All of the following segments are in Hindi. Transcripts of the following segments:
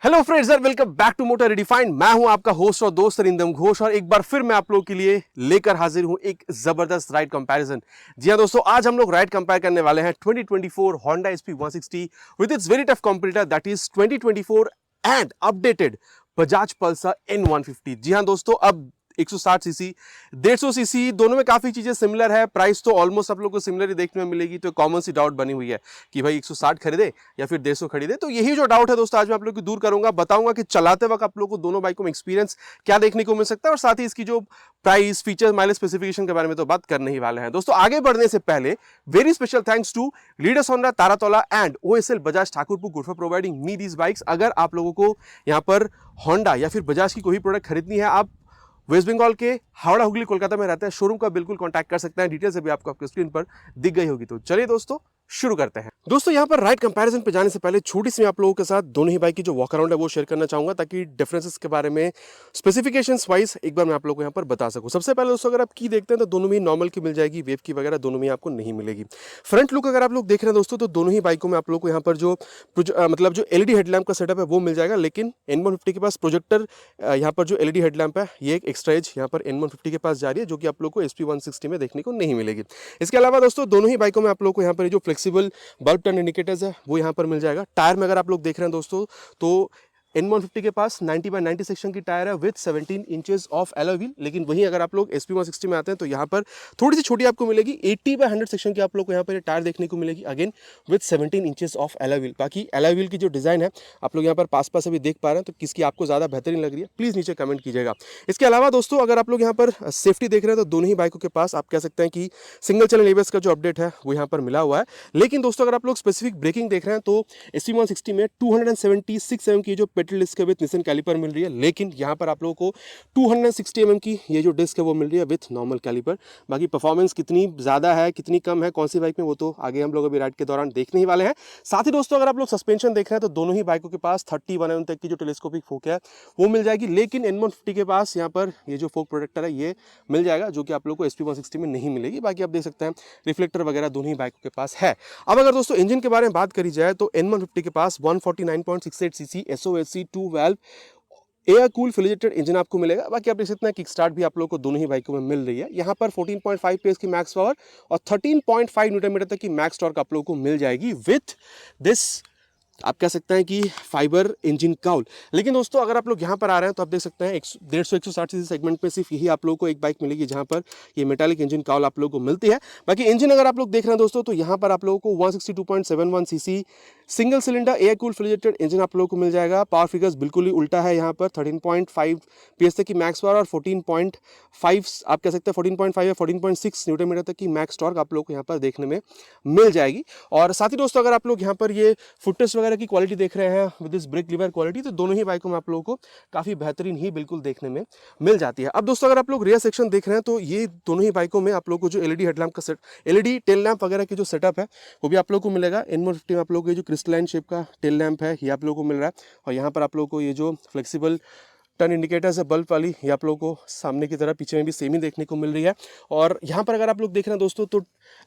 हेलो फ्रेंड्स और welcome back to motor redefined. मैं हूं आपका होस्ट और दोस्त अरिंदम घोष और एक बार फिर मैं आप लोगों के लिए लेकर हाजिर हूं एक जबरदस्त राइड कंपैरिजन। जी हां दोस्तों, आज हम लोग राइड कंपेयर करने वाले हैं 2024 Honda SP 160 with its very tough competitor that is 2024 and updated Bajaj Pulsar N150। जी हां दोस्तों, अब 160 सीसी 150 सीसी दोनों में काफी चीजें सिमिलर है। प्राइस तो ऑलमोस्ट आप लोग को सिमिलर ही देखने में मिलेगी। तो कॉमन सी डाउट बनी हुई है कि भाई 160 खरीदे या फिर 150 खरीदे। तो यही जो डाउट है दोस्तों, आज मैं आप लोग को दूर करूंगा, बताऊंगा कि चलाते वक्त आप लोग को दोनों बाइकों में एक्सपीरियंस क्या देखने को मिल सकता है और साथ ही इसकी जो प्राइस, फीचर, माइलेज, स्पेसिफिकेशन के बारे में तो बात करने ही वाले हैं। दोस्तों आगे बढ़ने से पहले very special thanks to leaders Honda, Taratola and OSL Bajaj Thakurpur good for providing me these bikes. अगर आप लोगों को यहाँ पर होंडा या फिर बजाज की कोई प्रोडक्ट खरीदनी है, आप वेस्ट बंगाल के हावड़ा, हुगली, कोलकाता में रहते हैं, शोरूम का बिल्कुल कांटेक्ट कर सकते हैं। डिटेल्स अभी आपको आपके स्क्रीन पर दिख गई होगी। तो चलिए दोस्तों शुरू करते हैं। दोस्तों यहाँ पर राइड कंपैरिजन पे जाने से पहले छोटी सी मैं आप लोगों के साथ दोनों ही बाइक की जो वॉक अराउंड है वो शेयर करना चाहूंगा, ताकि डिफरेंसेस के बारे में स्पेसिफिकेशंस वाइज एक बार मैं आप लोगों को यहाँ पर बता सकूं। सबसे पहले दोस्तों, अगर आप की देखते हैं तो दोनों में नॉर्मल की मिल जाएगी, वेव की वगैरह दोनों में आपको नहीं मिलेगी। फ्रंट लुक अगर आप लोग देख रहे हैं दोस्तों, तो दोनों ही बाइकों में आप लोग को यहाँ पर जो मतलब जो LED हेडलैम्प का सेटअप है वो मिल जाएगा। लेकिन N150 के पास प्रोजेक्टर यहाँ पर जो LED हेडलैम्प है, ये एक एक्स्ट्रा एज यहाँ पर N150 के पास जा रही है, जो कि आप लोग को SP 160 में देखने को नहीं मिलेगी। इसके अलावा दोस्तों दोनों ही बाइकों में आप लोग को यहाँ पर जो फ्लेक्सिबल बल्ब टर्न इंडिकेटर्स है वो यहाँ पर मिल जाएगा। टायर में अगर आप लोग देख रहे हैं दोस्तों, तो N150 के पास 90/90 सेक्शन की टायर है with 17 inches of alloy wheel. लेकिन वहीं अगर आप लोग SP 160 में आते हैं तो यहाँ पर थोड़ी सी छोटी आपको मिलेगी, 80/100 सेक्शन की आप लोग को यहाँ पर टायर देखने को मिलेगी, again with 17 inches of alloy wheel. बाकी एलॉय व्हील की जो डिजाइन है आप लोग यहाँ पर पास अभी देख पा रहे हैं, तो किसकी आपको ज्यादा बेहतरीन लग रही है प्लीज नीचे कमेंट कीजिएगा। इसके अलावा दोस्तों अगर आप लोग यहाँ पर सेफ्टी देख रहे हैं तो दोनों ही बाइकों के पास आप कह सकते हैं कि सिंगल चैनल ABS का जो अपडेट है वो यहाँ पर मिला हुआ है। लेकिन दोस्तों अगर आप लोग स्पेसिफिक ब्रेकिंग देख रहे हैं तो SP 160 में 276 mm की जो पेट्रोल डिस्क है विद निसन कैलिपर मिल रही है। लेकिन यहाँ पर आप लोगों को 260 mm की ये जो डिस्क है वो मिल रही है विथ नॉर्मल कैलिपर। बाकी परफॉर्मेंस कितनी ज्यादा है, कितनी कम है, कौन सी बाइक में, वो तो आगे हम लोग अभी राइड के दौरान देखने ही वाले हैं। साथ ही दोस्तों अगर आप लोग सस्पेंशन देख रहे हैं तो दोनों ही बाइकों के पास 31 mm तक की जो टेलीस्कोपिक फोक है वो मिल जाएगी। लेकिन N150 के पास यहाँ पर ये जो फोक प्रोटेक्टर है ये मिल जाएगा, जो कि आप लोग को SP 160 में नहीं मिलेगी। बाकी आप देख सकते हैं रिफ्लेक्टर वगैरह दोनों ही बाइकों के पास है। अब अगर दोस्तों इंजन के बारे में बात करी जाए तो N150 के पास 149.68 CC SOHC 2 valve air cool फिलिजेटेड इंजन आपको मिलेगा। बाकी आप देख सकते हैं किक स्टार्ट भी आप लोग को दोनों ही बाइकों में मिल रही है। यहाँ पर 14.5 PS की मैक्स पावर और 13.5 न्यूटन मीटर तक की मैक्स टॉर्क आप लोग को मिल जाएगी विथ दिस, आप कह सकते हैं कि फाइबर इंजन काउल। लेकिन दोस्तों अगर आप लोग यहाँ पर आ रहे हैं तो आप देख सकते हैं 150-160 सीसी सेगमेंट में सिर्फ यही आप लोगों को एक बाइक मिलेगी जहाँ पर ये मेटालिक इंजन काउल आप लोगों को मिलती है। बाकी इंजन अगर आप लोग देख रहे हैं दोस्तों, तो यहाँ पर आप लोगों को 162.71 CC single cylinder air cool फिलिजेटेड इंजन आप लोगों को मिल जाएगा। पावर फिगर्स बिल्कुल ही उल्टा है, यहाँ पर 13.5 PS तक की मैक्स पावर और 14.5 आप कह सकते हैं 14.5 या 14.6 न्यूटन मीटर तक की मैक्स टॉर्क आप लोग को यहाँ पर देखने में मिल जाएगी। और साथ ही दोस्तों अगर आप लोग यहाँ पर ये फुटरेस्ट वगैरह की क्वालिटी देख रहे हैं with this brake lever quality, तो दोनों ही बाइकों में आप लोगों को काफी बेहतरीन ही बिल्कुल देखने में मिल जाती है। अब दोस्तों अगर आप लोग रियर सेक्शन देख रहे हैं तो ये दोनों ही बाइकों में आप लोग को जो LED हेडलैम्प का सेट, LED टेल लैंप वगैरह की जो सेटअप है वो भी आप लोग को मिलेगा। N150 में आप लोग को ये जो क्रिस्टलाइन शेप का टेल लैंप है ये आप लोगों को मिल रहा है। और यहाँ पर आप लोग को ये जो फ्लेक्सिबल टर्न इंडिकेटर्स है बल्ब वाली, ये आप लोगों को सामने की तरफ पीछे में भी सेम ही देखने को मिल रही है। और यहाँ पर अगर आप लोग देख रहे हैं दोस्तों, तो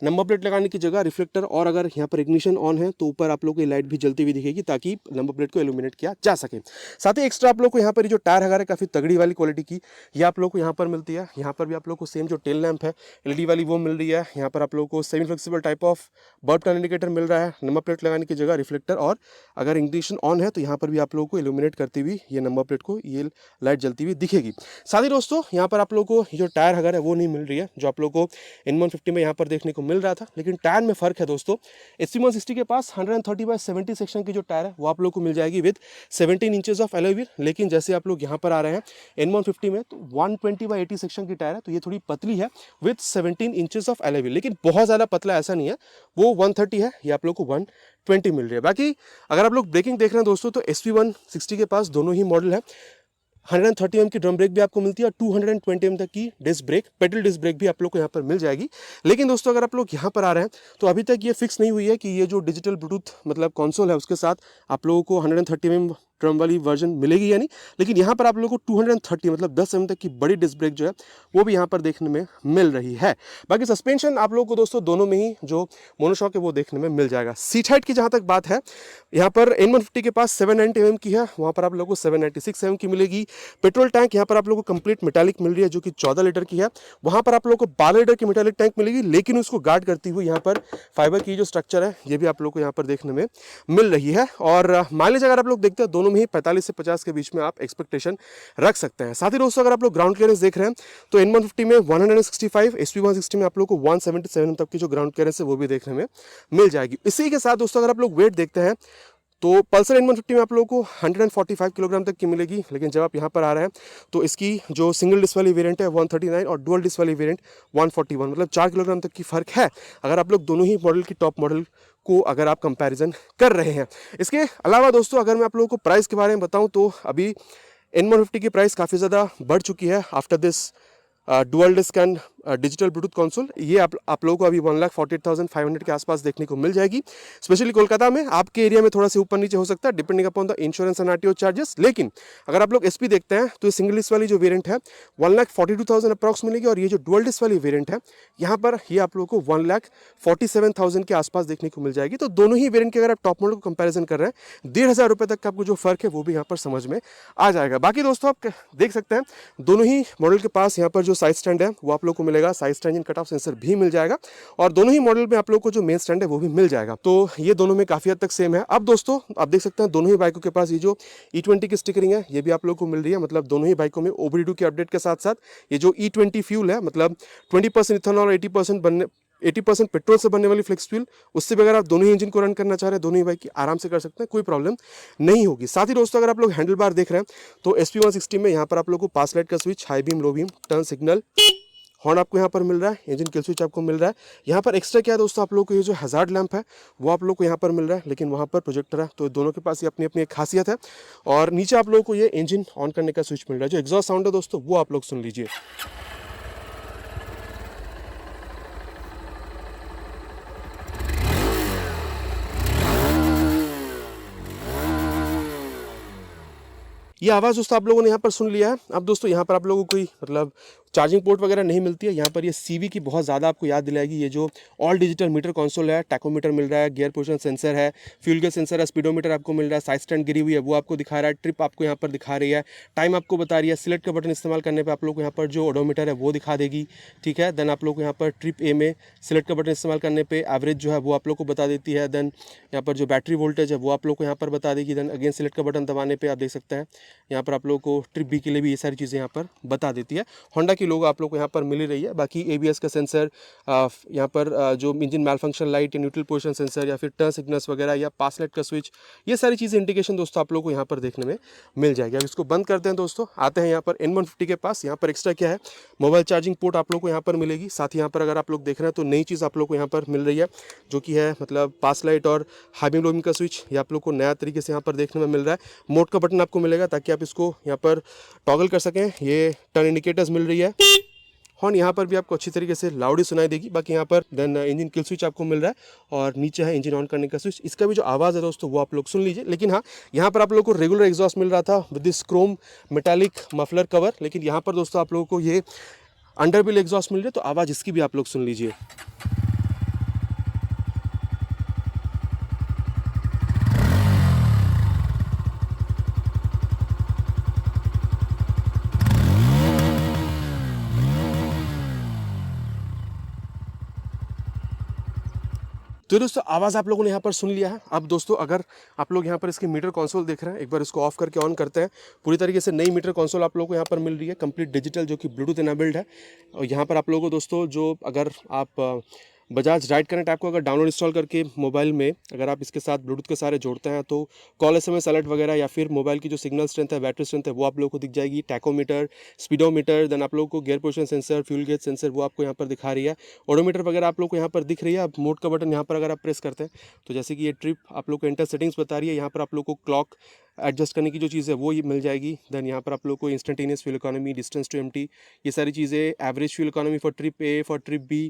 नंबर प्लेट लगाने की जगह रिफ्लेक्टर, और अगर यहाँ पर इग्निशन ऑन है तो ऊपर आप लोग को लाइट भी जलती हुई दिखेगी ताकि नंबर प्लेट को इल्यूमिनेट किया जा सके। साथ ही एक्स्ट्रा आप लोग को यहाँ पर जो टायर हगार है काफ़ी तगड़ी वाली क्वालिटी की, ये आप लोग को यहाँ पर मिलती है। यहाँ पर भी आप लोग को सेम जो टेल लैंप है LED वाली वो मिल रही है। यहाँ पर आप लोग को semi flexible type of bulb turn indicator मिल रहा है। नंबर प्लेट लगाने की जगह रिफ्लेक्टर, और अगर इग्निशन ऑन है तो यहाँ पर भी आप लोग को इल्यूमिनेट करती हुई ये नंबर प्लेट को ये लाइट जलती हुई दिखेगी। साथ ही दोस्तों यहाँ पर आप लोग को जो टायर हगर है वो नहीं मिल रही है, जो आप लोग को N150 में यहाँ पर देखने को मिल रहा था। लेकिन टायर में फर्क है दोस्तों, SP 160 के पास 130/70 सेक्शन की जो टायर है वो आप लोग को मिल जाएगी with 17 inches of alloy wheel. लेकिन जैसे आप लोग यहाँ पर आ रहे हैं N150 में तो 120/80 सेक्शन की टायर है, तो ये थोड़ी पतली है with 17 inches of alloy wheel. लेकिन बहुत ज़्यादा पतला ऐसा नहीं है, वो 130 है, ये आप लोग को 120 मिल रही है। बाकी अगर आप लोग ब्रेकिंग देख रहे हैं दोस्तों, तो SP 160 के पास दोनों ही मॉडल है। 130 mm की ड्रम ब्रेक भी आपको मिलती है और 220 mm तक की disc brake, pedal disc brake भी आप लोग को यहाँ पर मिल जाएगी। लेकिन दोस्तों अगर आप लोग यहाँ पर आ रहे हैं तो अभी तक ये फिक्स नहीं हुई है कि ये जो डिजिटल ब्लूटूथ मतलब कंसोल है उसके साथ आप लोगों को 130 mm ट्रम वाली वर्जन मिलेगी या नहीं, लेकिन यहाँ पर आप लोगों को 230 मतलब 10 mm तक की बड़ी डिस्क ब्रेक जो है वो भी यहाँ पर देखने में मिल रही है। बाकी सस्पेंशन आप लोगों को दोस्तों दोनों में ही जो मोनोशॉक है वो देखने में मिल जाएगा। सीट हाइट की जहाँ तक बात है, यहाँ पर N150 के पास 790 mm की है, वहाँ पर आप लोगों को 796 mm की मिलेगी। पेट्रोल टैंक यहाँ पर आप लोगों को कंप्लीट मेटालिक मिल रही है जो कि 14 लीटर की है, वहाँ पर आप लोगों को 12 लीटर की मेटालिक टैंक मिलेगी, लेकिन उसको गार्ड करती हुई यहाँ पर फाइबर की जो स्ट्रक्चर है ये भी आप लोगों को यहाँ पर देखने में मिल रही है। और माइलेज अगर आप लोग देखते हैं दोनों में ही 45 से 50 के बीच में आप एक्सपेक्टेशन रख सकते हैं। साथ ही दोस्तों अगर आप लोग ग्राउंड क्लियरेंस देख रहे हैं तो N150 में 165, SP160 में आप लोग को 177 तक की जो ग्राउंड क्लियरेंस है वो भी देखने में मिल जाएगी। इसी के साथ दोस्तों अगर आप लोग वेट देखते हैं तो पल्सर N150 में आप लोगों को 145 किलोग्राम तक की मिलेगी, लेकिन जब आप यहाँ पर आ रहे हैं तो इसकी जो सिंगल डिस्क वाली वेरिएंट है 139 और डुअल डिस्क वाली वेरिएंट 141, मतलब 4 किलोग्राम तक की फ़र्क है अगर आप लोग दोनों ही मॉडल की टॉप मॉडल को अगर आप कंपैरिजन कर रहे हैं। इसके अलावा दोस्तों अगर मैं आप लोगों को प्राइस के बारे में बताऊँ तो अभी N150 की प्राइस काफ़ी ज़्यादा बढ़ चुकी है after this dual disc and digital Bluetooth console. ये आप लोगों को अभी 1,48,500 के आसपास देखने को मिल जाएगी। स्पेशली कोलकाता में, आपके एरिया में थोड़ा सा ऊपर नीचे हो सकता है depending upon the insurance and RTO charges. लेकिन अगर आप लोग एसपी देखते हैं तो ये सिंगल डिस्क वाली जो वेरिएंट है 1,42,000 अप्रॉक्स मिलेगी, और ये जो डुअल डिस्क वाली वेरिएंट है यहाँ पर ये आप लोगों को 1,47,000 के आसपास देखने को मिल जाएगी। तो दोनों ही वेरिएंट के अगर आप टॉप मॉडल को कंपेरिजन कर रहे हैं 1,500 रुपये तक का आपको जो फर्क है वो भी यहाँ पर समझ में आ जाएगा। बाकी दोस्तों आप देख सकते हैं दोनों ही मॉडल के पास यहाँ पर जो साइड स्टैंड है वो आप लोग को मिलेगा, side stand in cut off sensor भी मिल जाएगा, और दोनों ही मॉडल में आप लोग को जो मेन स्टैंड है वो भी मिल जाएगा। तो ये दोनों में काफी हद तक सेम है। अब दोस्तों आप देख सकते हैं दोनों ही बाइकों के पास ये जो E20 की स्टिकरिंग है ये भी आप लोग को मिल रही है, मतलब दोनों ही बाइकों में OBD2 के अपडेट के साथ साथ ये जो E20 फ्यूल है, मतलब 20% इथेनॉल और 80% पेट्रोल से बनने वाली फ्लेक्स फ्यूल, उससे भी अगर आप दोनों ही इंजन को रन करना चाह रहे हैं दोनों ही बाइक की आराम से कर सकते हैं, कोई प्रॉब्लम नहीं होगी। साथ ही दोस्तों अगर आप लोग हैंडल बार देख रहे हैं तो SP160 में यहाँ पर आप लोग को पास लाइट का switch, high beam, low beam, turn signal, horn आपको यहाँ पर मिल रहा है, इंजन किल स्विच आपको मिल रहा है। यहाँ पर एक्स्ट्रा क्या है दोस्तों, आप लोग को ये जो हजार्ड लैंप है वो आप लोग को यहाँ पर मिल रहा है, लेकिन वहाँ पर प्रोजेक्टर है, तो दोनों के पास ये अपनी अपनी एक खासियत है। और नीचे आप लोगों को ये इंजन ऑन करने का स्विच मिल रहा है। जो एग्जॉस्ट साउंड है दोस्तों वो आप लोग सुन लीजिए। ये आवाज़ दोस्तों आप लोगों ने यहाँ पर सुन लिया है। अब दोस्तों यहाँ पर आप लोगों को कोई मतलब चार्जिंग पोर्ट वगैरह नहीं मिलती है। यहाँ पर ये CV की बहुत ज़्यादा आपको याद दिलाएगी। ये जो ऑल डिजिटल मीटर कंसोल है, टैकोमीटर मिल रहा है, गियर पोजिशन सेंसर है, फ्यूल गेज सेंसर है, स्पीडोमीटर आपको मिल रहा है, साइड स्टैंड गिरी हुई है वो आपको दिखा रहा है, ट्रिप आपको यहाँ पर दिखा रही है, टाइम आपको बता रही है। सिलेक्ट का बटन इस्तेमाल करने पर आप लोग को यहाँ पर जो ओडोमीटर है वो दिखा देगी, ठीक है। देन आप लोग को यहाँ पर ट्रिप ए में सिलेक्ट का बटन इस्तेमाल करने पर एवरेज जो है वो आप लोग को बता देती है। देन यहाँ पर जो बैटरी वोल्टेज है वो आप लोग को यहाँ पर बता देगी। देन अगेन सिलेक्ट का बटन दबाने पर आप देख सकते हैं यहाँ पर आप लोग को ट्रिप बी के लिए भी ये सारी चीज़ें यहाँ पर बता देती है। होंडा की लोगो आप लोग को यहाँ पर मिल ही रही है। बाकी ABS का सेंसर, यहाँ पर जो इंजन मैल फंक्शन लाइट या न्यूट्रल पोजीशन सेंसर या फिर टर्न सिग्नल्स वगैरह या पास लाइट का स्विच, ये सारी चीज़ें इंडिकेशन दोस्तों आप लोग को यहाँ पर देखने में मिल जाएगी। अब इसको बंद करते हैं दोस्तों, आते हैं यहाँ पर N150 के पास। यहाँ पर एक्स्ट्रा क्या है, मोबाइल चार्जिंग पोर्ट आप लोग को यहाँ पर मिलेगी। साथ ही यहाँ पर अगर आप लोग देख रहे हैं तो नई चीज़ आप लोग को यहाँ पर मिल रही है जो कि है मतलब पास लाइट और हाई बीम लो बीम का स्विच, ये आप लोग को नया तरीके से यहाँ पर देखने में मिल रहा है। मोड का बटन आपको मिलेगा ताकि आप इसको यहाँ पर टॉगल कर सकें। ये टर्न इंडिकेटर्स मिल रही है। हॉर्न यहाँ पर भी आपको अच्छी तरीके से लाउड ही सुनाई देगी। बाकी यहाँ पर देन इंजन किल स्विच आपको मिल रहा है और नीचे है इंजन ऑन करने का स्विच। इसका भी जो आवाज़ है दोस्तों वो आप लोग सुन लीजिए। लेकिन हाँ, यहाँ पर आप लोग को रेगुलर एग्जॉस्ट मिल रहा था with this Chrome metallic muffler cover, लेकिन यहाँ पर दोस्तों आप लोगों को ये अंडरबिल एग्जॉस्ट मिल रही है, तो आवाज़ इसकी भी आप लोग सुन लीजिए। तो दोस्तों आवाज़ आप लोगों ने यहाँ पर सुन लिया है। अब दोस्तों अगर आप लोग यहाँ पर इसकी मीटर कंसोल देख रहे हैं, एक बार इसको ऑफ करके ऑन करते हैं। पूरी तरीके से नई मीटर कंसोल आप लोगों को यहाँ पर मिल रही है, कंप्लीट डिजिटल, जो कि ब्लूटूथ इनेबल्ड है। और यहाँ पर आप लोगों को दोस्तों जो अगर आप बजाज राइड कनेक्ट ऐप को अगर डाउनलोड इंस्टॉल करके मोबाइल में अगर आप इसके साथ ब्लूटूथ के सारे जोड़ते हैं तो कॉल SMS अलर्ट वगैरह या फिर मोबाइल की जो सिग्नल स्ट्रेंथ है, बैटरी स्ट्रेंथ है, वो आप लोगों को दिख जाएगी। टैकोमीटर, स्पीडोमीटर, देन आप लोगों को gear position sensor, fuel gauge sensor वो आपको यहाँ पर दिखा रही है। ओडोमीटर वगैरह आप लोग को यहाँ पर दिख रही है। अब मोड का बटन यहाँ पर अगर आप प्रेस करते हैं तो जैसे कि ये ट्रिप आप लोग को एंटर सेटिंग्स बता रही है। यहाँ पर आप लोग को क्लॉक एडजस्ट करने की जो चीज़ है वो ये मिल जाएगी। देन यहाँ पर आप लोग को instantaneous fuel economy, distance to empty, ये सारी चीज़ें, average fuel economy for trip A, for trip B,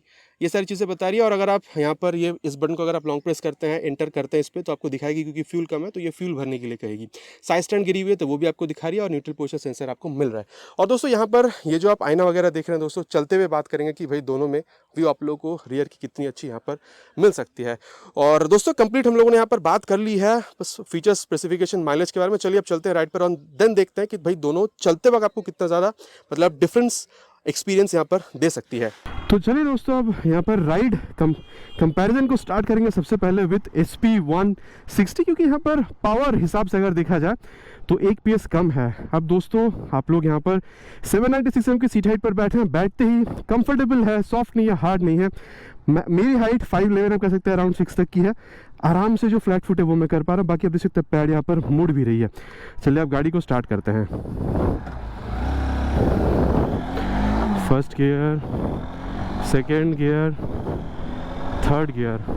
ये सारी चीज़ें बता रही है। और अगर आप यहाँ पर ये इस बटन को अगर आप लॉन्ग प्रेस करते हैं, एंटर करते हैं इस पर, तो आपको दिखाएगी, क्योंकि फ्यूल कम है तो ये फ्यूल भरने के लिए कहेगी। साइड स्टैंड गिरी हुई है तो वो भी आपको दिखा रही है, और न्यूट्रल पोजीशन सेंसर आपको मिल रहा है। और दोस्तों यहाँ पर ये जो आप आईना वगैरह देख रहे हैं दोस्तों, चलते हुए बात करेंगे कि भाई दोनों में व्यू आप लोगों को रियर की कितनी अच्छी यहाँ पर मिल सकती है। और दोस्तों कंप्लीट हम लोगों ने यहाँ पर बात कर ली है बस फीचर्स, स्पेसिफिकेशन, माइलेज के बारे में। चलिए अब चलते हैं राइड पर, और देन देखते हैं कि भाई दोनों चलते वक्त आपको कितना ज़्यादा मतलब डिफरेंस एक्सपीरियंस यहाँ पर दे सकती है। तो चलिए दोस्तों अब यहाँ पर राइड कंपैरिजन को स्टार्ट करेंगे सबसे पहले विथ SP160, क्योंकि यहाँ पर पावर हिसाब से अगर देखा जाए तो 1 PS कम है। अब दोस्तों आप लोग यहाँ पर 796 mm की सीट हाइट पर बैठे हैं, बैठते ही कंफर्टेबल है, सॉफ्ट नहीं है, हार्ड नहीं है। मेरी हाइट 5'11" आप कह सकते हैं, अराउंड 6 तक की है। आराम से जो फ्लैट फुट है वो मैं कर पा रहा हूँ। बाकी आप देख सकते हैं पैड यहाँ पर मुड़ भी रही है। चलिए अब गाड़ी को स्टार्ट करते हैं। First gear, second gear, third gear.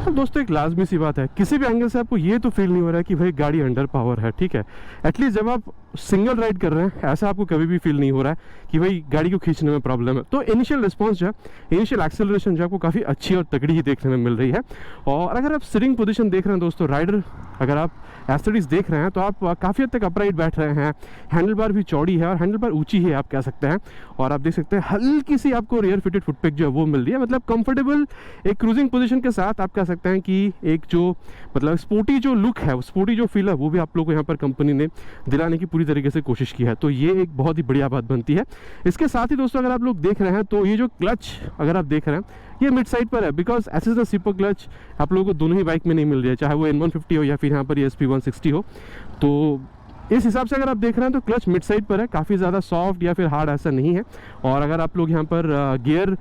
अब दोस्तों एक लाजमी सी बात है, किसी भी एंगल से आपको ये तो फील नहीं हो रहा है कि भाई गाड़ी अंडर पावर है, ठीक है। एटलीस्ट जब आप सिंगल राइड कर रहे हैं ऐसा आपको कभी भी फील नहीं हो रहा है कि भाई गाड़ी को खींचने में प्रॉब्लम है। तो इनिशियल रिस्पांस जो है, इनिशियल एक्सेलरेशन जो आपको काफ़ी अच्छी और तगड़ी ही देखने में मिल रही है। और अगर आप सिटिंग पोजीशन देख रहे हैं दोस्तों, राइडर अगर आप एस्थेटिक्स देख रहे हैं तो आप काफ़ी हद तक अपराइट बैठ रहे हैं। हैंडल बार भी चौड़ी है और हैंडल बार ऊंची है आप कह सकते हैं। और आप देख सकते हैं हल्की सी आपको रियर फिटेड फुटपैक जो है वो मिल रही है। मतलब कंफर्टेबल एक क्रूजिंग पोजीशन के साथ आप कह सकते हैं कि एक जो मतलब स्पोर्टी जो लुक है, स्पोर्टी जो फील है, वो भी आप लोग को यहाँ पर कंपनी ने दिलाने की पूरी तरीके से कोशिश की है। तो ये एक बहुत ही बढ़िया बात बनती है। इसके साथ ही दोस्तों अगर आप लोग देख रहे हैं तो ये जो क्लच अगर आप देख रहे हैं ये मिड साइड पर है, because S the super clutch आप लोगों को दोनों ही बाइक में नहीं मिल रही है, चाहे वो N150 हो या फिर यहाँ पर ये SP160 हो। तो इस हिसाब से अगर आप देख रहे हैं तो क्लच मिड साइड पर है, काफ़ी ज़्यादा सॉफ्ट या फिर हार्ड ऐसा नहीं है। और अगर आप लोग यहाँ पर गियर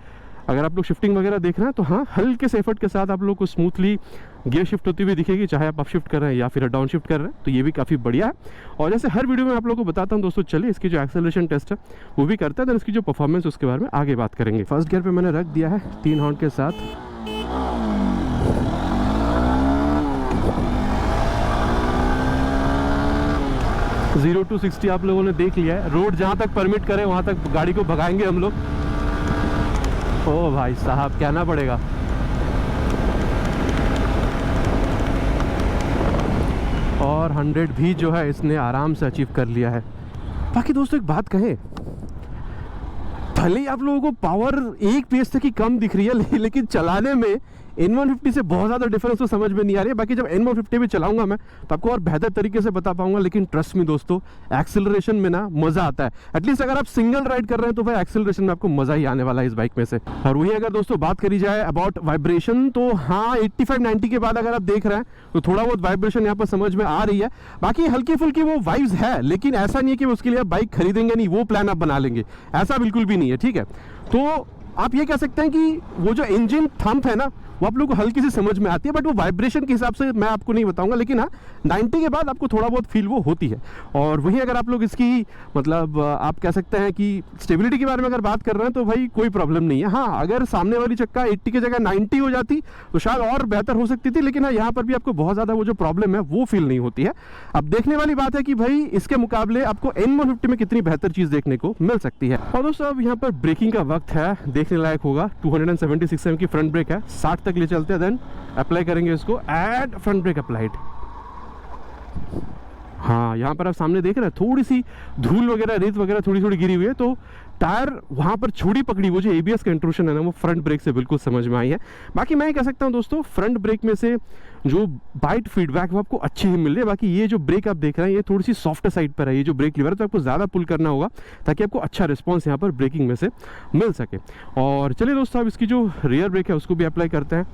अगर आप लोग शिफ्टिंग वगैरह देख रहे हैं तो हाँ हल्के से एफर्ट के साथ आप लोग को स्मूथली गियर शिफ्ट होती हुई दिखेगी, चाहे आप अप शिफ्ट कर रहे हैं या फिर डाउन शिफ्ट कर रहे हैं। तो ये भी काफ़ी बढ़िया है। और जैसे हर वीडियो में आप लोगों को बताता हूँ दोस्तों, चलिए इसकी जो एक्सेलरेशन टेस्ट है वो भी करते हैं, तो इसकी जो परफॉर्मेंस उसके बारे में आगे बात करेंगे। फर्स्ट गियर पे मैंने रख दिया है 3 हॉर्न के साथ। जीरो टू 60 आप लोगों ने देख लिया है। रोड जहाँ तक परमिट करे वहाँ तक गाड़ी को भगाएंगे हम लोग। ओ भाई साहब कहना पड़ेगा। और 100 भी जो है इसने आराम से अचीव कर लिया है। बाकी दोस्तों एक बात कहें, भले ही आप लोगों को पावर 1 PS तक ही कम दिख रही है, लेकिन चलाने में N150 से बहुत ज़्यादा डिफरेंस तो समझ में नहीं आ रही है। बाकी जब N150 भी चलाऊंगा मैं तो आपको और बेहतर तरीके से बता पाऊंगा। लेकिन ट्रस्ट में दोस्तों एक्सेलरेशन में ना मज़ा आता है। एटलीस्ट अगर आप सिंगल राइड कर रहे हैं तो भाई एक्सेलरेशन में आपको मज़ा ही आने वाला है इस बाइक में से। और वही अगर दोस्तों बात करी जाए अबाउट वाइब्रेशन, तो हाँ 85-90 के बाद अगर आप देख रहे हैं तो थोड़ा बहुत वाइब्रेशन यहाँ पर समझ में आ रही है। बाकी हल्की फुल्की वो वाइब्स है, लेकिन ऐसा नहीं है कि उसके लिए आप बाइक खरीदेंगे नहीं, वो प्लान आप बना लेंगे, ऐसा बिल्कुल भी नहीं है, ठीक है। तो आप ये कह सकते हैं कि वो जो इंजन थंप है ना वो आप लोग को हल्की सी समझ में आती है, बट वो वाइब्रेशन के हिसाब से मैं आपको नहीं बताऊंगा। लेकिन हाँ 90 के बाद आपको थोड़ा बहुत फील वो होती है। और वहीं अगर आप लोग इसकी मतलब आप कह सकते हैं कि स्टेबिलिटी के बारे में अगर बात कर रहे हैं तो भाई कोई प्रॉब्लम नहीं है। हाँ अगर सामने वाली चक्का 80 की जगह 90 हो जाती तो शायद और बेहतर हो सकती थी, लेकिन हाँ यहाँ पर भी आपको बहुत ज़्यादा वो जो प्रॉब्लम है वो फील नहीं होती है। अब देखने वाली बात है कि भाई इसके मुकाबले आपको N150 में कितनी बेहतर चीज़ देखने को मिल सकती है। और दोस्तों अब यहाँ पर ब्रेकिंग का वक्त है, देखने लायक होगा। 276 mm की फ्रंट ब्रेक है, 60 तक ले चलते हैं, देन अप्लाई करेंगे इसको। एड फ्रंट ब्रेक अप्लाइड। हाँ यहाँ पर आप सामने देख रहे हैं थोड़ी सी धूल वगैरह, रेत वगैरह थोड़ी थोड़ी गिरी हुई है, तो टायर वहाँ पर छुड़ी पकड़ी, वो जो ABS का इंट्रूशन है ना वो फ्रंट ब्रेक से बिल्कुल समझ में आई है। बाकी मैं कह सकता हूँ दोस्तों फ्रंट ब्रेक में से जो बाइट फीडबैक वो आपको अच्छी ही मिल रही है। बाकी ये जो ब्रेक आप देख रहे हैं ये थोड़ी सी सॉफ्ट साइड पर है, ये जो ब्रेक लीवर है, तो आपको ज़्यादा पुल करना होगा ताकि आपको अच्छा रिस्पॉन्स यहाँ पर ब्रेकिंग में से मिल सके। और चलिए दोस्तों अब इसकी जो रियर ब्रेक है उसको भी अप्लाई करते हैं,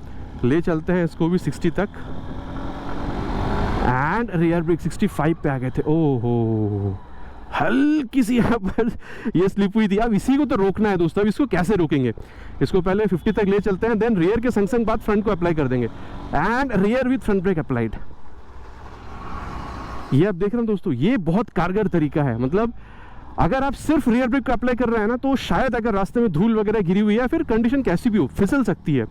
ले चलते हैं इसको भी 60 तक। एंड रियर ब्रेक 65 पे आ गए थे। ओहो हल्की सी यहाँ पर ये स्लिप हुई थी। अब इसी को तो रोकना है दोस्तों। अब इसको कैसे रोकेंगे, इसको पहले 50 तक ले चलते हैं, देन रियर के संग संग बाद फ्रंट को अप्लाई कर देंगे। And rear with front brake applied. ये आप देख रहे हैं दोस्तों, ये बहुत कारगर तरीका है। मतलब अगर आप सिर्फ रियर ब्रेक को अप्लाई कर रहे हैं ना तो शायद अगर रास्ते में धूल वगैरह गिरी हुई है या फिर कंडीशन कैसी भी हो फिसल सकती है,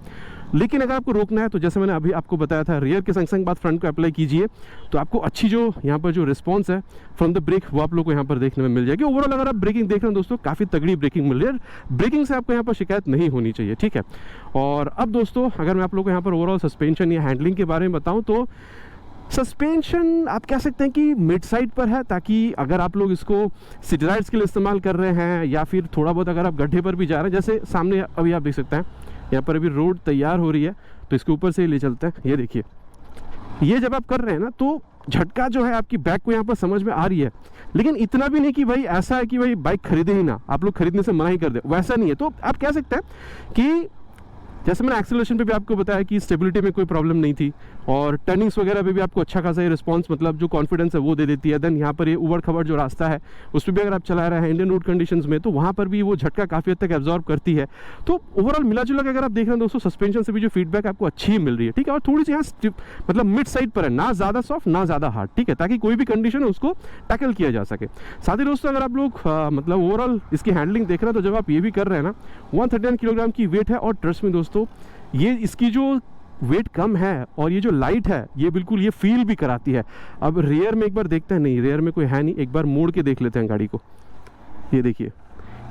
लेकिन अगर आपको रोकना है तो जैसे मैंने अभी आपको बताया था, रियर के संग संग बाद फ्रंट को अप्लाई कीजिए तो आपको अच्छी जो यहाँ पर जो रिस्पॉन्स है फ्रॉम द ब्रेक वो आप लोग को यहाँ पर देखने में मिल जाएगी। ओवरऑल अगर आप ब्रेकिंग देख रहे हैं दोस्तों, काफ़ी तगड़ी ब्रेकिंग मिल रही है, ब्रेकिंग से आपको यहाँ पर शिकायत नहीं होनी चाहिए, ठीक है। और अब दोस्तों अगर मैं आप लोग को यहाँ पर ओवरऑल सस्पेंशन या हैंडलिंग के बारे में बताऊँ तो सस्पेंशन आप कह सकते हैं कि मिड साइड पर है, ताकि अगर आप लोग इसको सिटी राइड्स के लिए इस्तेमाल कर रहे हैं या फिर थोड़ा बहुत अगर आप गड्ढे पर भी जा रहे हैं, जैसे सामने अभी आप देख सकते हैं यहाँ पर अभी रोड तैयार हो रही है तो इसके ऊपर से ही ले चलते हैं। ये देखिए, ये जब आप कर रहे हैं ना तो झटका जो है आपकी बैक को यहाँ पर समझ में आ रही है, लेकिन इतना भी नहीं कि भाई ऐसा है कि भाई बाइक खरीदे ही ना, आप लोग खरीदने से मना ही कर दे, वैसा नहीं है। तो आप कह सकते हैं कि जैसे मैंने एक्सेलरेशन पे भी आपको बताया कि स्टेबिलिटी में कोई प्रॉब्लम नहीं थी और टर्निंग्स वगैरह पे भी आपको अच्छा खासा ये रिस्पांस मतलब जो कॉन्फिडेंस है वो दे देती है। देन यहाँ पर ये उबड़ खबड़ जो रास्ता है उस पर भी अगर आप चला रहे हैं इंडियन रोड कंडीशंस में तो वहाँ पर भी वो झटका काफ़ी हद तक एब्जॉर्ब करती है। तो ओवरऑल मिला जुला के अगर आप देख रहे हैं दोस्तों, सस्पेंशन से भी जो फीडबैक आपको अच्छी ही मिल रही है, ठीक है। और थोड़ी सी यहाँ मतलब मिड साइड पर है, ना ज़्यादा सॉफ्ट ना ज़्यादा हार्ड, ठीक है, ताकि कोई भी कंडीशन है उसको टैकल किया जा सके। साथ ही दोस्तों अगर आप लोग मतलब ओवरऑल इसकी हैंडलिंग देख रहे हैं तो जब आप ये भी कर रहे हैं ना, 139 किलोग्राम की वेट है और ट्रस्ट में दोस्तों ये इसकी जो वेट कम है और ये जो लाइट है ये बिल्कुल ये फील भी कराती है। अब रेयर में एक बार देखते हैं, नहीं रेयर में कोई है नहीं, एक बार मोड़ के देख लेते हैं गाड़ी को। ये देखिए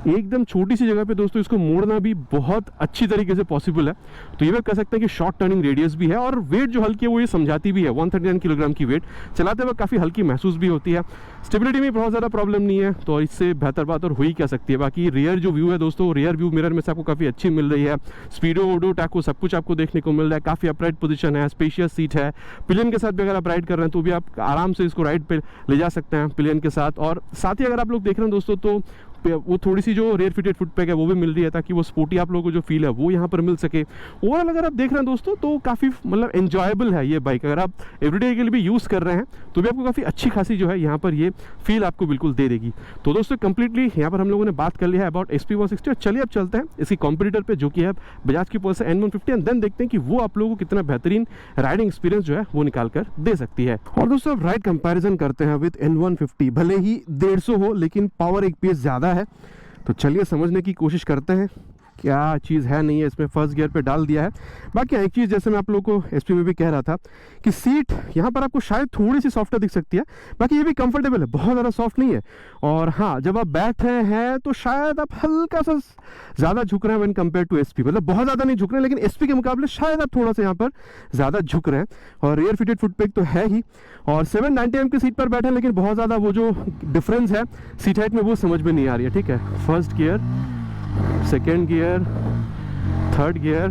एकदम छोटी सी जगह पे दोस्तों इसको मोड़ना भी बहुत अच्छी तरीके से पॉसिबल है। तो ये भी कह सकते हैं कि शॉर्ट टर्निंग रेडियस भी है और वेट जो हल्की है वो ये समझाती भी है। 139 किलोग्राम की वेट चलाते वक्त काफ़ी हल्की महसूस भी होती है। स्टेबिलिटी में बहुत ज़्यादा प्रॉब्लम नहीं है, तो इससे बेहतर बात और हो ही क्या सकती है। बाकी रियर जो व्यू है दोस्तों, रियर व्यू मिरर में से आपको काफ़ी अच्छी मिल रही है। स्पीडो ओडो टैको सब कुछ आपको देखने को मिल रहा है। काफ़ी अपराइट पोजीशन है, स्पेशियस सीट है। पिलियन के साथ भी अगर आप राइड कर रहे हैं तो भी आप आराम से इसको राइड पे ले जा सकते हैं पिलियन के साथ। और साथ ही अगर आप लोग देख रहे हैं दोस्तों तो वो थोड़ी सी जो रेयर फिटेड फुट पैक है वो भी मिल रही है, ताकि वो स्पोर्टी आप लोगों को जो फील है वो यहाँ पर मिल सके। ओवरऑल अगर आप देख रहे हैं दोस्तों तो काफ़ी मतलब एंजॉयबल है ये बाइक। अगर आप एवरीडे के लिए भी यूज़ कर रहे हैं तो भी आपको काफ़ी अच्छी खासी जो है यहाँ पर ये फील आपको बिल्कुल दे देगी। तो दोस्तों कंप्लीटली यहाँ पर हम लोगों ने बात कर लिया है अबाउट SP160। और चलिए अब चलते हैं इसकी कॉम्पिटिटर पे जो कि है बजाज की पल्सर N150, एंड देन देखते हैं कि वो आप लोगों को कितना बेहतरीन राइडिंग एक्सपीरियंस जो है वो निकाल कर दे सकती है। और दोस्तों अब राइड कंपेरिजन करते हैं विद N150। भले ही 150 हो लेकिन पावर एक PS ज़्यादा है, तो चलिए समझने की कोशिश करते हैं क्या चीज़ है नहीं है। इसमें फर्स्ट गियर पे डाल दिया है। बाकी एक चीज़ जैसे मैं आप लोगों को SP में भी कह रहा था कि सीट यहाँ पर आपको शायद थोड़ी सी सॉफ्टर दिख सकती है, बाकी ये भी कंफर्टेबल है, बहुत ज़्यादा सॉफ्ट नहीं है। और हाँ, जब आप बैठ रहे हैं तो शायद आप हल्का सा ज़्यादा झुक रहे हैं व्हेन कंपेयर टू SP। मतलब बहुत ज़्यादा नहीं झुक रहे हैं, लेकिन SP के मुकाबले शायद आप थोड़ा सा यहाँ पर ज़्यादा झुक रहे हैं। और रियर फिटेड फुट पैक तो है ही, और 790 की सीट पर बैठे हैं, लेकिन बहुत ज़्यादा वो जो डिफरेंस है सीट हाइट में वो समझ में नहीं आ रही है, ठीक है। First gear, second gear, third gear.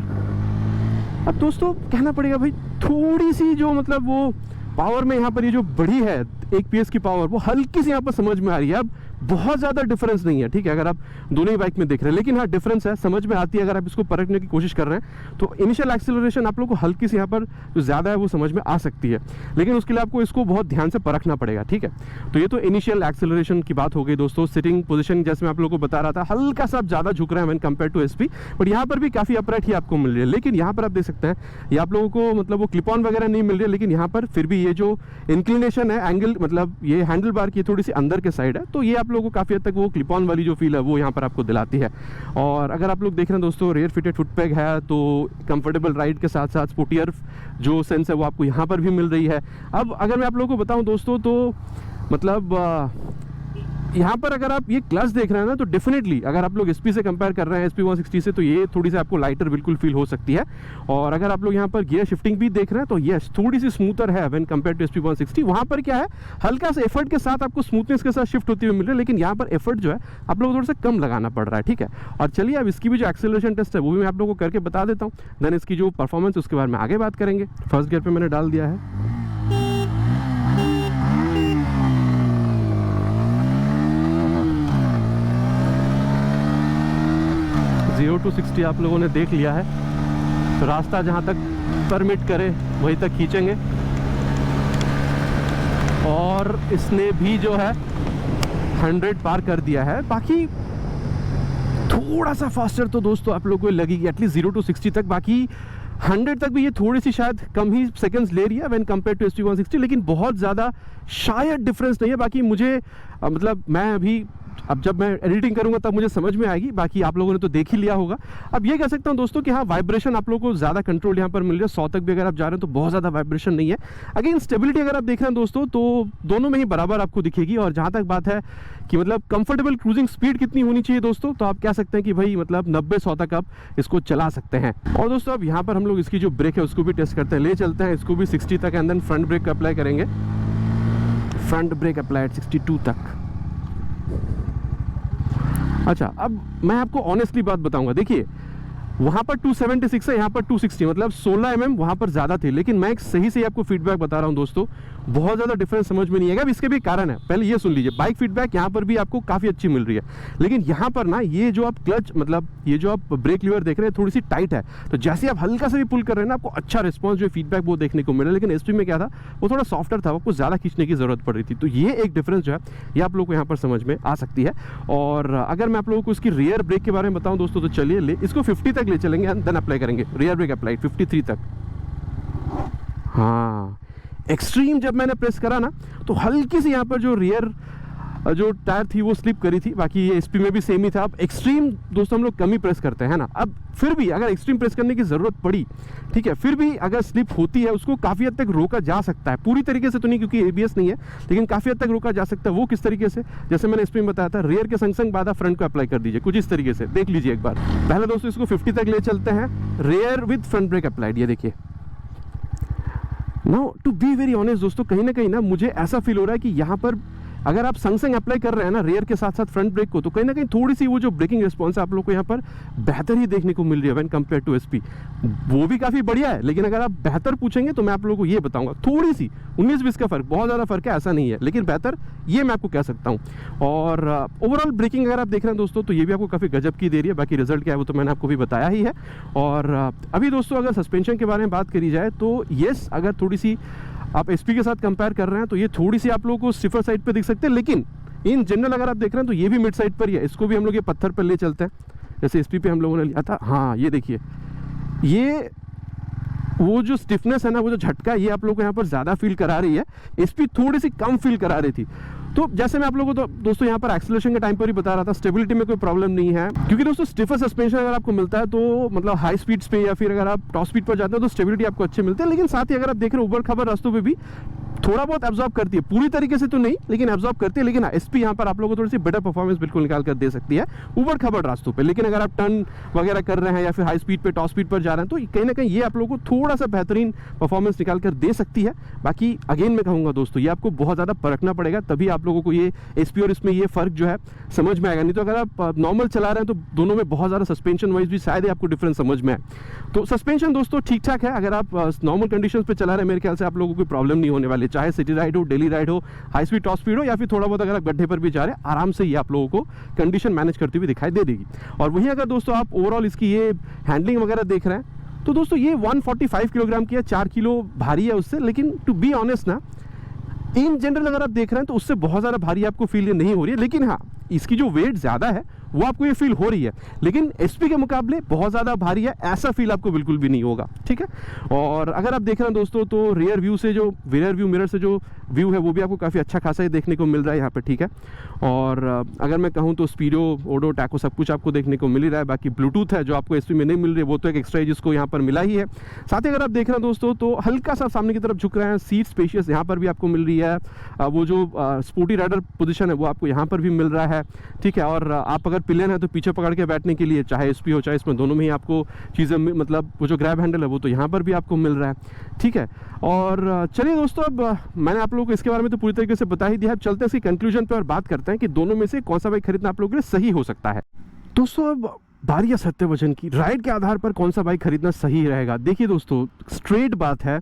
अब दोस्तों कहना पड़ेगा भाई थोड़ी सी जो मतलब वो पावर में यहाँ पर ये जो बढ़ी है 1 PS की पावर, वो हल्की सी यहाँ पर समझ में आ रही है। अब बहुत ज़्यादा डिफरेंस नहीं है, ठीक है, अगर आप दोनों ही बाइक में देख रहे हैं, लेकिन हाँ डिफरेंस है, समझ में आती है। अगर आप इसको परखने की कोशिश कर रहे हैं तो इनिशियल एक्सेलरेशन आप लोग को हल्की सी यहाँ पर जो ज़्यादा है वो समझ में आ सकती है, लेकिन उसके लिए आपको इसको बहुत ध्यान से परखना पड़ेगा, ठीक है। तो ये तो इनिशियल एक्सेलरेशन की बात हो गई दोस्तों। सिटिंग पोजिशन जैसे मैं आप लोगों को बता रहा था, हल्का सा आप ज़्यादा झुक रहे हैं when compare to SP, but यहाँ पर भी काफ़ी अपराइट ही आपको मिल रही है। लेकिन यहाँ पर आप देख सकते हैं ये आप लोगों को मतलब वो क्लिप ऑन वगैरह नहीं मिल रही है, लेकिन यहाँ पर फिर भी ये जो इंक्लिनेशन है एंगल, मतलब ये हैंडल बार की थोड़ी सी अंदर के साइड है, तो ये आप लोगों को काफ़ी हद तक वो क्लिप ऑन वाली जो फील है वो यहाँ पर आपको दिलाती है। और अगर आप लोग देख रहे हैं दोस्तों रियर फिटेड फुट पैक है, तो कंफर्टेबल राइड के साथ साथ स्पोर्टियर जो सेंस है वो आपको यहाँ पर भी मिल रही है। अब अगर मैं आप लोगों को बताऊँ दोस्तों तो मतलब यहाँ पर अगर आप ये क्लच देख रहे हैं ना, तो डेफिनेटली अगर आप लोग SP से कंपेयर कर रहे हैं SP160 से, तो ये थोड़ी सी आपको लाइटर बिल्कुल फील हो सकती है। और अगर आप लोग यहाँ पर गियर शिफ्टिंग भी देख रहे हैं तो यस थोड़ी सी स्मूथर है व्हेन कंपेयर टू SP160। वहाँ पर क्या है, हल्का सा एफर्ट के साथ आपको स्मूथनेस के साथ शिफ्ट होती हुई मिल रही है, लेकिन यहाँ पर एफर्ट जो है आप लोग थोड़ा सा कम लगाना पड़ रहा है, ठीक है। और चलिए अब इसकी भी जो एक्सेलरेशन टेस्ट है वो भी मैं आप लोगों को करके बता देता हूँ, देन इसकी जो परफॉर्मेंस उसके बारे में आगे बात करेंगे। फर्स्ट गियर पर मैंने डाल दिया है। 0 to 60 आप लोगों ने देख लिया है, तो रास्ता जहाँ तक परमिट करे वहीं तक खींचेंगे। और इसने भी जो है 100 पार कर दिया है। बाकी थोड़ा सा फास्टर तो दोस्तों आप लोगों को लगेगी एटलीस्ट 0 to 60 तक। बाकी 100 तक भी ये थोड़ी सी शायद कम ही सेकंड्स ले रही है व्हेन कंपेयर टू SP160, लेकिन बहुत ज़्यादा शायद डिफरेंस नहीं है। बाकी मुझे मतलब मैं अभी अब जब मैं एडिटिंग करूंगा तब मुझे समझ में आएगी, बाकी आप लोगों ने तो देख ही लिया होगा। अब ये कह सकता हूँ दोस्तों कि हाँ, वाइब्रेशन आप लोगों को ज़्यादा कंट्रोल यहाँ पर मिल रहा है। 100 तक भी अगर आप जा रहे हैं तो बहुत ज़्यादा वाइब्रेशन नहीं है। अगेन स्टेबिलिटी अगर आप देख रहे हैं दोस्तों तो दोनों में ही बराबर आपको दिखेगी। और जहाँ तक बात है कि मतलब कंफर्टेबल क्रूजिंग स्पीड कितनी होनी चाहिए दोस्तों, तो आप कह सकते हैं कि भाई मतलब 90-100 तक आप इसको चला सकते हैं। और दोस्तों अब यहाँ पर हम लोग इसकी जो ब्रेक है उसको भी टेस्ट करते हैं, ले चलते हैं इसको भी 60 तक and then front brake apply करेंगे। फ्रंट ब्रेक अप्लाइड 62 तक। अच्छा, अब मैं आपको ऑनेस्टली बात बताऊंगा, देखिए वहाँ पर 276 है, यहाँ पर 260, मतलब 16 mm वहाँ पर ज़्यादा थे। लेकिन मैं एक सही से आपको फीडबैक बता रहा हूँ दोस्तों, बहुत ज़्यादा डिफरेंस समझ में नहीं आएगा। अब इसके भी कारण है, पहले ये सुन लीजिए, बाइक फीडबैक यहाँ पर भी आपको काफ़ी अच्छी मिल रही है। लेकिन यहाँ पर ना ये जो आप क्लच, मतलब ये जो आप ब्रेक लीवर देख रहे हैं थोड़ी सी टाइट है, तो जैसे आप हल्का सा भी पुल कर रहे हैं ना, आपको अच्छा रिस्पॉन्स जो फीडबैक वो देखने को मिला। लेकिन एसपी में क्या था, वो थोड़ा सॉफ्टर था, आपको ज़्यादा खींचने की ज़रूरत पड़ रही थी। तो ये एक डिफरेंस जो है ये आप लोग को यहाँ पर समझ में आ सकती है। और अगर मैं आप लोगों को इसकी रियर ब्रेक के बारे में बताऊँ दोस्तों, तो चलिए इसको 50 तक ले चलेंगे एंड देन अप्लाई करेंगे। रियर ब्रेक अप्लाई 53 तक। हाँ, एक्सट्रीम जब मैंने प्रेस करा ना तो हल्की सी यहाँ पर जो रियर जो टायर थी वो स्लिप करी थी, बाकी ये एसपी में भी सेम ही था। अब एक्सट्रीम दोस्तों हम लोग कम ही प्रेस करते हैं ना, अब फिर भी अगर एक्सट्रीम प्रेस करने की ज़रूरत पड़ी, ठीक है, फिर भी अगर स्लिप होती है उसको काफ़ी हद तक रोका जा सकता है। पूरी तरीके से तो नहीं क्योंकि एबीएस नहीं है, लेकिन काफ़ी हद तक रोका जा सकता है। वो किस तरीके से, जैसे मैंने एसपी में बताया था, रियर के संग संग बाद आप फ्रंट को अप्लाई कर दीजिए, कुछ इस तरीके से देख लीजिए एक बार। पहले दोस्तों इसको 50 तक ले चलते हैं, rear with front brake applied, ये देखिए। Now to be very honest दोस्तों, कहीं ना मुझे ऐसा फील हो रहा है कि यहाँ पर अगर आप संग संग अप्लाई कर रहे हैं ना रियर के साथ साथ फ्रंट ब्रेक को, तो कहीं ना कहीं थोड़ी सी वो जो ब्रेकिंग रिस्पॉन्स है आप लोग को यहाँ पर बेहतर ही देखने को मिल रही है व्हेन कंपेयर टू एसपी। वो भी काफ़ी बढ़िया है, लेकिन अगर आप बेहतर पूछेंगे तो मैं आप लोगों को ये बताऊंगा, थोड़ी सी 19-20 का फर्क, बहुत ज़्यादा फर्क है ऐसा नहीं है, लेकिन बेहतर ये मैं आपको कह सकता हूँ। और ओवरऑल ब्रेकिंग अगर आप देख रहे हैं दोस्तों, तो ये भी आपको काफ़ी गजब की दे रही है। बाकी रिजल्ट क्या है वो तो मैंने आपको भी बताया ही है। और अभी दोस्तों अगर सस्पेंशन के बारे में बात करी जाए तो येस, अगर थोड़ी सी आप एसपी के साथ कंपेयर कर रहे हैं तो ये थोड़ी सी आप लोगों को स्टिफर साइड पे दिख सकते हैं, लेकिन इन जनरल अगर आप देख रहे हैं तो ये भी मिड साइड पर ही है। इसको भी हम लोग ये पत्थर पर ले चलते हैं, जैसे एसपी पे हम लोगों ने लिया था। हाँ, ये देखिए, ये वो जो स्टिफनेस है ना, वो जो झटका, ये आप लोग को यहाँ पर ज़्यादा फील करा रही है, एसपी थोड़ी सी कम फील करा रही थी। तो जैसे मैं आप लोगों को तो दोस्तों यहाँ पर एक्सेलरेशन के टाइम पर ही बता रहा था, स्टेबिलिटी में कोई प्रॉब्लम नहीं है, क्योंकि दोस्तों स्टिफर सस्पेंशन अगर आपको मिलता है तो मतलब हाई स्पीड्स पे या फिर अगर आप टॉप स्पीड पर जाते हैं तो स्टेबिलिटी आपको अच्छे मिलते हैं। लेकिन साथ ही अगर आप देख रहे हो ऊबड़ खाबड़ रास्तों पे भी थोड़ा बहुत एब्जॉर्ब करती है, पूरी तरीके से तो नहीं लेकिन एब्जॉर्ब करती है। लेकिन एसपी यहाँ पर आप लोगों को थोड़ी सी बेटर परफॉर्मेंस बिल्कुल निकाल कर दे सकती है ऊबड़ खाबड़ रास्तों पे। लेकिन अगर आप टर्न वगैरह कर रहे हैं या फिर हाई स्पीड पे टॉप स्पीड पर जा रहे हैं तो कहीं ना कहीं ये आप लोगों को थोड़ा सा बेहतरीन परफॉर्मेंस निकाल कर दे सकती है। बाकी अगेन मैं कहूँगा दोस्तों, ये आपको बहुत ज़्यादा परखना पड़ेगा, तभी आप लोगों को ये एसपी और इसमें ये फर्क जो है समझ में आएगा। नहीं तो अगर आप नॉर्मल चला रहे हैं तो दोनों में बहुत ज़्यादा सस्पेंशन वाइज भी शायद ही आपको डिफरेंस समझ में आए। तो सस्पेंशन दोस्तों ठीक ठाक है, अगर आप नॉर्मल कंडीशंस पे चला रहे हैं मेरे ख्याल से आप लोगों को कोई प्रॉब्लम नहीं होने वाली, चाहे सिटी राइड हो, डेली राइड हो, हाई स्पीड टॉप स्पीड हो, या फिर थोड़ा बहुत अगर आप गड्ढे पर भी जा रहे हैं, आराम से ये आप लोगों को कंडीशन मैनेज करती हुई दिखाई दे देगी। और वहीं अगर दोस्तों आप ओवरऑल इसकी ये हैंडलिंग वगैरह देख रहे हैं तो दोस्तों ये 145 किलोग्राम की है, 4 किलो भारी है उससे। लेकिन टू बी ऑनेस्ट ना, इन जनरल अगर आप देख रहे हैं तो उससे बहुत ज़्यादा भारी आपको फील नहीं हो रही है। लेकिन हाँ, इसकी जो वेट ज़्यादा है वो आपको ये फील हो रही है, लेकिन एसपी के मुकाबले बहुत ज़्यादा भारी है ऐसा फील आपको बिल्कुल भी नहीं होगा, ठीक है। और अगर आप देख रहे हैं दोस्तों तो रियर व्यू से जो रियर व्यू मिरर से जो व्यू है वो भी आपको काफ़ी अच्छा खासा ही देखने को मिल रहा है यहाँ पे, ठीक है। और अगर मैं कहूँ तो स्पीडो, ओडो, टैको सब कुछ आपको देखने को मिल ही रहा है। बाकी ब्लूटूथ है जो आपको एसपी में नहीं मिल रही है, वो तो एक एक्स्ट्रा है जिसको यहाँ पर मिला ही है। साथ ही अगर आप देख रहे हैं दोस्तों तो हल्का सा सामने की तरफ झुक रहे हैं, सीट स्पेशियस यहाँ पर भी आपको मिल रही है, वो जो स्पोर्टी राइडर पोजीशन है वो आपको यहाँ पर भी मिल रहा है, ठीक है। और आप अगर पिलियन है तो पीछे पकड़ के बैठने के लिए चाहे एसपी हो चाहे इसमें, दोनों में ही आपको चीज़ें मतलब वो जो ग्रैब हैंडल है वो तो यहाँ पर भी आपको मिल रहा है, ठीक है। और चलिए दोस्तों, अब मैंने आप लोगों को इसके बारे में तो पूरी तरीके से बता ही दिया है। अब चलते हैं इसकी कंक्लूजन पे और बात करते हैं कि दोनों में से कौन सा बाइक खरीदना आप लोगों के लिए सही हो सकता है। दोस्तों अब बारी है सत्यवचन की, राइड के आधार पर कौन सा बाइक खरीदना सही रहेगा। देखिए दोस्तों, स्ट्रेट बात है,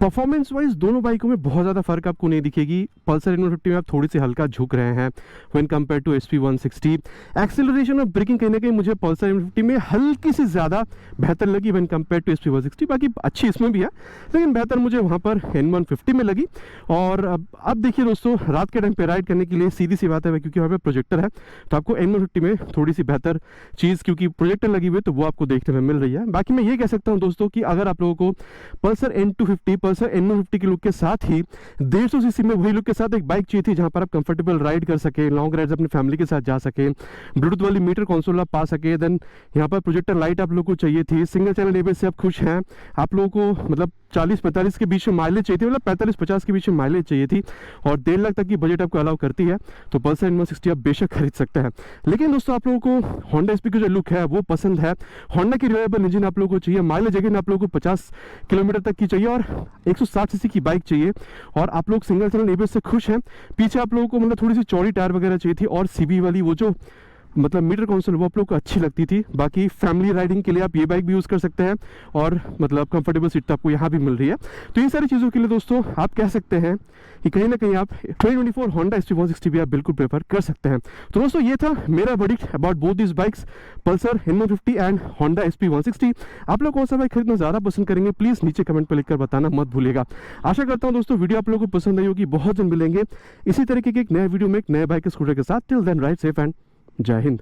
परफॉर्मेंस वाइज दोनों बाइकों में बहुत ज़्यादा फर्क आपको नहीं दिखेगी। पल्सर N150 में आप थोड़ी सी हल्का झुक रहे हैं when compare to SP 160। Acceleration और ब्रेकिंग कहीं ना कहीं मुझे पल्सर N150 में हल्की सी ज़्यादा बेहतर लगी व्हेन कंपेयर टू SP 160। बाकी अच्छी इसमें भी है, लेकिन बेहतर मुझे वहाँ पर N150 में लगी। और अब देखिए दोस्तों, रात के टाइम पे राइड करने के लिए सीधी सी बात है, क्योंकि वहाँ पर प्रोजेक्टर है तो आपको N150 में थोड़ी सी बेहतर चीज़, क्योंकि प्रोजेक्टर लगी हुई है तो वो आपको देखने में मिल रही है। बाकी मैं ये कह सकता हूँ दोस्तों कि अगर आप लोगों को पल्सर N250, पल्सर N150 के लुक के साथ ही 150 सीसी में वही लुक के साथ एक बाइक चाहिए थी जहां पर आप कंफर्टेबल राइड कर सके, लॉन्ग राइड्स अपनी फैमिली के साथ जा सके, ब्लूटूथ वाली मीटर कंसोल आप पा सके। देन यहाँ पर प्रोजेक्टर लाइट आप लोग को चाहिए थी। सिंगल चैनल एबीएस से आप खुश हैं, आप लोगों को मतलब 40-45 के बीच में माइलेज चाहिए थी, मतलब 45-50 के बीच में माइलेज चाहिए थी और 1.5 लाख तक की बजट आपको अलाउ करती है, तो पल्सर N160 आप बेशक खरीद सकते हैं। लेकिन दोस्तों आप लोगों को होंडा एसपी का जो लुक है वो पसंद है, होंडा की रिलायबल इंजन आप लोगों को चाहिए, माइलेज अगेन आप लोगों को 50 किलोमीटर तक की चाहिए और 160 सीसी की बाइक चाहिए और आप लोग सिंगल चैनल एबीएस से खुश हैं। पीछे आप लोगों को मतलब थोड़ी सी चौड़ी टायर वगैरह चाहिए थी और सीबी वाली वो जो मतलब मीटर कंसोल वो आप लोग को अच्छी लगती थी। बाकी फैमिली राइडिंग के लिए आप ये बाइक भी यूज़ कर सकते हैं और मतलब कंफर्टेबल सीट तो आपको यहाँ भी मिल रही है। तो इन सारी चीज़ों के लिए दोस्तों आप कह सकते हैं कि कहीं ना कहीं आप 2024 होंडा SP160 भी आप बिल्कुल प्रेफर कर सकते हैं। तो दोस्तों ये था मेरा verdict about both this bikes, Pulsar N150 and Honda SP160। आप लोग कौन सा बाइक खरीदना ज़्यादा पसंद करेंगे प्लीज़ नीचे कमेंट पर लिखकर बताना मत भूलिएगा। आशा करता हूँ दोस्तों वीडियो आप लोगों को पसंद आई होगी। बहुत जल्द मिलेंगे इसी तरीके के एक नए वीडियो में एक नए बाइक स्कूटर के साथ। Till then ride safe and जय हिंद।